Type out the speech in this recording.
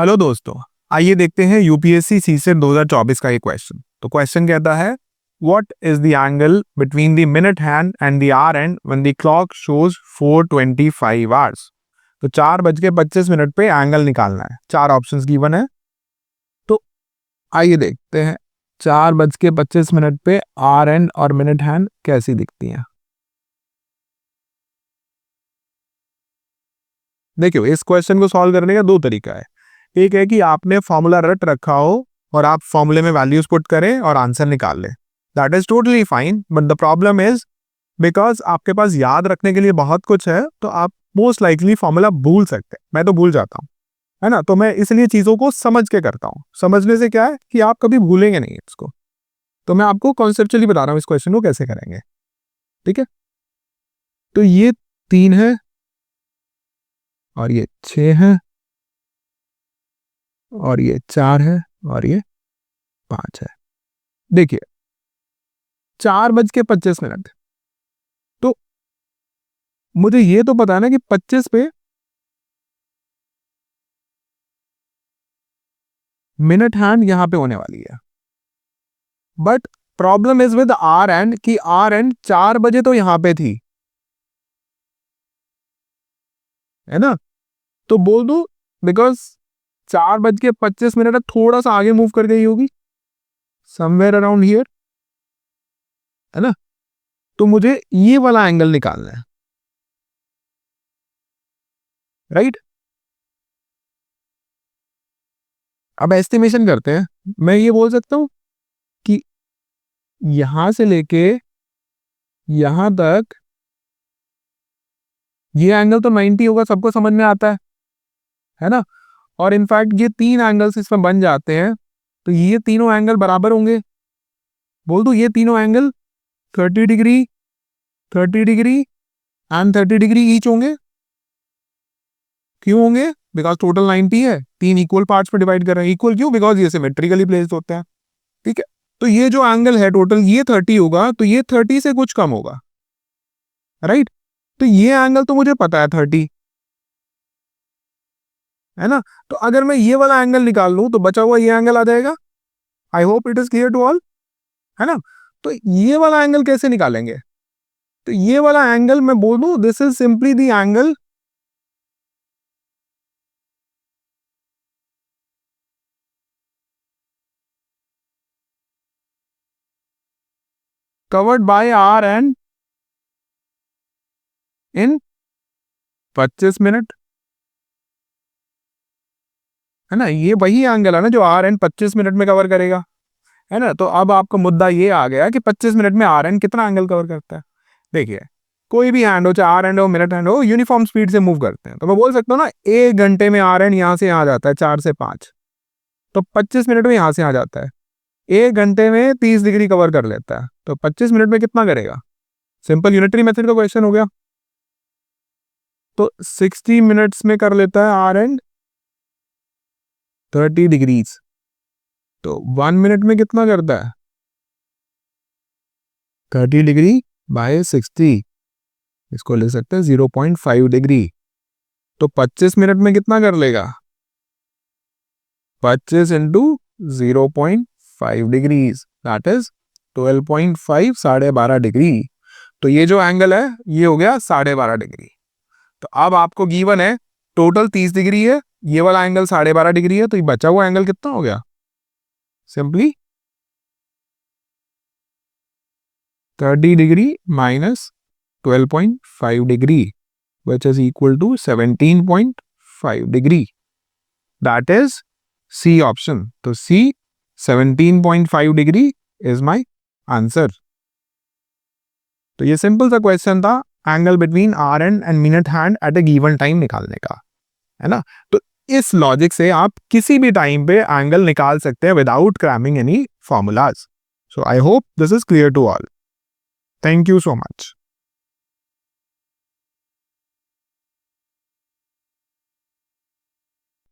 Hello दोस्तों, आइए देखते हैं यूपीएससी सीसेट 2024 का ये क्वेश्चन। तो क्वेश्चन कहता है what is the angle between the minute hand and the hour hand when the clock shows 4:25 hours. तो 4:25 पे एंगल निकालना है। चार ऑप्शंस गिवन है, तो आइए देखते हैं 4:25 पे आवर हैंड और मिनट हैंड कैसी दिखती हैं। देखियो, इस क्वेश्चन को सॉल्व करने का दो तरीका है। एक है कि आपने फॉर्मूला रट रखा हो और आप फॉर्मूले में वैल्यूज पुट करें और आंसर निकाल लें। That is totally fine, but the problem is because आपके पास याद रखने के लिए बहुत कुछ है, तो आप मोस्ट लाइकली फॉर्मूला भूल सकते हैं। मैं तो भूल जाता हूँ, है ना। तो मैं इसलिए चीजों को समझ के करता हूँ। समझने से क्या है कि आप कभी भूलेंगे नहीं इसको। तो मैं आपको कॉन्सेप्चुअली बता रहा हूँ इस क्वेश्चन को कैसे करेंगे। ठीक है, तो ये 3 है और ये 6 है और ये 4 है और ये 5 है। देखिए, 4:25, तो मुझे ये तो पता है ना कि 25 पे मिनट हैंड यहां पे होने वाली है, but problem is with hour hand कि आर एंड 4 बजे तो यहां पे थी, है ना। तो बोल दो बिकॉज 4:25 थोड़ा सा आगे मूव कर गई होगी, समवेयर अराउंड हियर, है ना। तो मुझे ये वाला एंगल निकालना है, राइट। अब एस्टिमेशन करते हैं। मैं ये बोल सकता हूं कि यहां से लेके यहां तक ये एंगल तो 90 होगा, सबको समझ में आता है ना। और इनफैक्ट ये 3 एंगल्स इसमें बन जाते हैं, तो ये तीनों एंगल बराबर होंगे। बोल दो ये तीनों angle 30 degree, 30 degree and 30 degree each होंगे। क्यों होंगे? बिकॉज टोटल 90 है, 3 इक्वल पार्ट्स में डिवाइड कर रहे हैं। इक्वल क्यों? बिकॉज ये सिमेट्रिकली प्लेस्ड होते हैं। ठीक है, तो ये जो एंगल है टोटल ये 30 होगा, तो ये 30 से कुछ कम होगा, राइट। तो ये एंगल तो मुझे पता है 30, है ना। तो अगर मैं ये वाला एंगल निकाल लूं तो बचा हुआ ये एंगल आ जाएगा। I hope it is clear to all, है ना। तो ये वाला एंगल कैसे निकालेंगे? तो ये वाला एंगल मैं बोल दूं this is simply the angle covered by hour hand in 25 minute, है ना। ये वही एंगल है ना जो आर एन 25 मिनट में कवर करेगा, है ना। तो अब आपका मुद्दा ये आ गया कि 25 मिनट में आर एन कितना एंगल कवर करता है। देखिए, कोई भी हैंड हो, चाहे आर एंड हो मिनट हैंड हो, यूनिफॉर्म स्पीड से मूव करते हैं। तो मैं बोल सकता हूँ ना 1 घंटे में आर एन यहाँ से यहाँ जाता है 4 से 5, तो 25 मिनट में यहाँ से यहाँ जाता है। 1 घंटे में 30 डिग्री कवर कर लेता है, तो 25 मिनट में कितना करेगा? सिंपल यूनिटरी मेथड का क्वेश्चन हो गया। तो 60 मिनट्स में कर लेता है आर एंड 30 डिग्रीज, तो 1 मिनट में कितना करता है? 30 डिग्री बाय 60, इसको ले सकते हैं 0.5 डिग्री। तो 25 मिनट में कितना कर लेगा? 25 into 0.5 degrees, that is 12.5, 12.5 degree. तो ये जो एंगल है ये हो गया 12.5 डिग्री। तो अब आपको गिवन है टोटल 30 डिग्री है, ये वाला एंगल 12.5 डिग्री है, तो ये बचा हुआ एंगल कितना हो गया? Simply 30 degree minus 12.5 degree, which is equal to 17.5 degree. That is C option. तो C 17.5 डिग्री is my answer. तो ये सिंपल सा क्वेश्चन था angle between hour and minute hand at a given time निकालने का, है ना। तो इस लॉजिक से आप किसी भी टाइम पे एंगल निकाल सकते हैं without cramming any formulas. So I hope this is clear to all. Thank you so much.